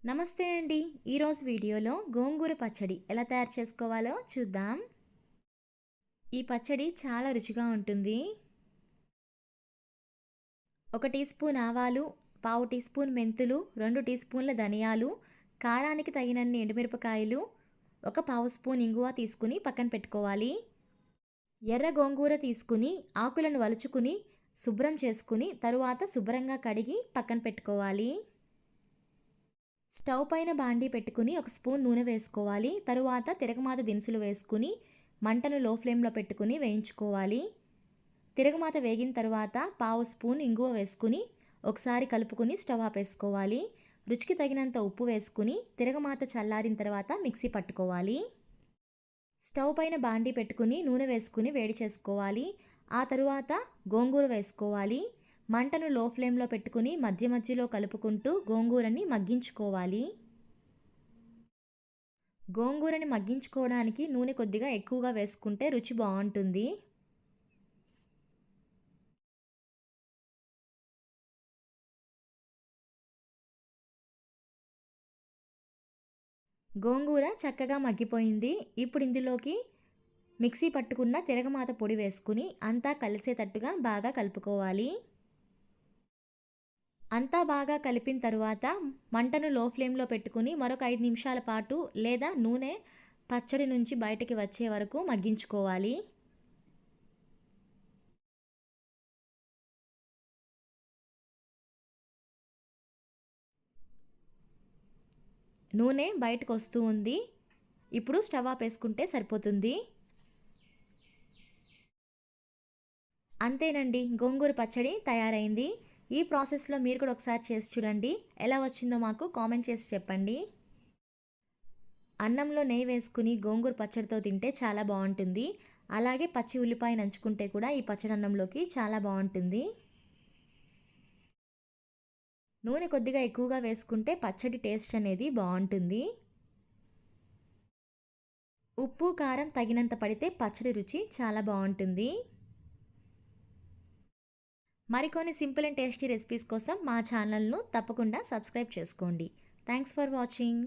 నమస్తే అండి. ఈరోజు వీడియోలో గోంగూర పచ్చడి ఎలా తయారు చేసుకోవాలో చూద్దాం. ఈ పచ్చడి చాలా రుచిగా ఉంటుంది. 1 టీ స్పూన్ ఆవాలు, పావు టీ స్పూన్ మెంతులు, 2 టీ స్పూన్ల ధనియాలు, కారానికి తగినన్ని ఎండుమిరపకాయలు, ఒక పావు స్పూన్ ఇంగువ తీసుకుని పక్కన పెట్టుకోవాలి. ఎర్ర గోంగూర తీసుకుని ఆకులను వలుచుకుని శుభ్రం చేసుకుని తరువాత శుభ్రంగా కడిగి పక్కన పెట్టుకోవాలి. స్టవ్ పైన బాండీ పెట్టుకుని 1 స్పూన్ నూనె వేసుకోవాలి. తరువాత తిరగమాత దినుసులు వేసుకుని మంటను లో ఫ్లేమ్లో పెట్టుకుని వేయించుకోవాలి. తిరగమాత వేగిన తర్వాత పావు స్పూన్ ఇంగువ వేసుకుని ఒకసారి కలుపుకుని స్టవ్ ఆపేసుకోవాలి. రుచికి తగినంత ఉప్పు వేసుకుని తిరగమాత చల్లారిన తర్వాత మిక్సీ పట్టుకోవాలి. స్టవ్ పైన బాండీ పెట్టుకుని నూనె వేసుకుని వేడి చేసుకోవాలి. ఆ తరువాత గోంగూర వేసుకోవాలి. మంటను లో ఫ్లేమ్లో పెట్టుకుని మధ్య మధ్యలో కలుపుకుంటూ గోంగూరని మగ్గించుకోవాలి. గోంగూరని మగ్గించుకోవడానికి నూనె కొద్దిగా ఎక్కువగా వేసుకుంటే రుచి బాగుంటుంది. గోంగూర చక్కగా మగ్గిపోయింది. ఇప్పుడు ఇందులోకి మిక్సీ పట్టుకున్న తిరగమాత పొడి వేసుకుని అంతా కలిసేటట్టుగా బాగా కలుపుకోవాలి. అంతా బాగా కలిపిన తరువాత మంటను లో ఫ్లేమ్లో పెట్టుకుని మరొక 5 నిమిషాల పాటు లేదా నూనె పచ్చడి నుంచి బయటికి వచ్చే వరకు మగ్గించుకోవాలి. నూనె బయటకు వస్తూ ఉంది. ఇప్పుడు స్టవ్ ఆపేసుకుంటే సరిపోతుంది. అంతేనండి, గోంగూర పచ్చడి తయారైంది. ఈ ప్రాసెస్లో మీరు కూడా ఒకసారి చేసి చూడండి. ఎలా వచ్చిందో మాకు కామెంట్ చేసి చెప్పండి. అన్నంలో నెయ్యి వేసుకుని గోంగూర పచ్చడితో తింటే చాలా బాగుంటుంది. అలాగే పచ్చి ఉల్లిపాయ నంచుకుంటే కూడా ఈ పచ్చడి అన్నంలోకి చాలా బాగుంటుంది. నూనె కొద్దిగా ఎక్కువగా వేసుకుంటే పచ్చడి టేస్ట్ అనేది బాగుంటుంది. ఉప్పు కారం తగినంత పడితే పచ్చడి రుచి చాలా బాగుంటుంది. మరికొన్ని సింపుల్ అండ్ టేస్టీ రెసిపీస్ కోసం మా ఛానల్ను తప్పకుండా సబ్స్క్రైబ్ చేసుకోండి. Thanks for watching.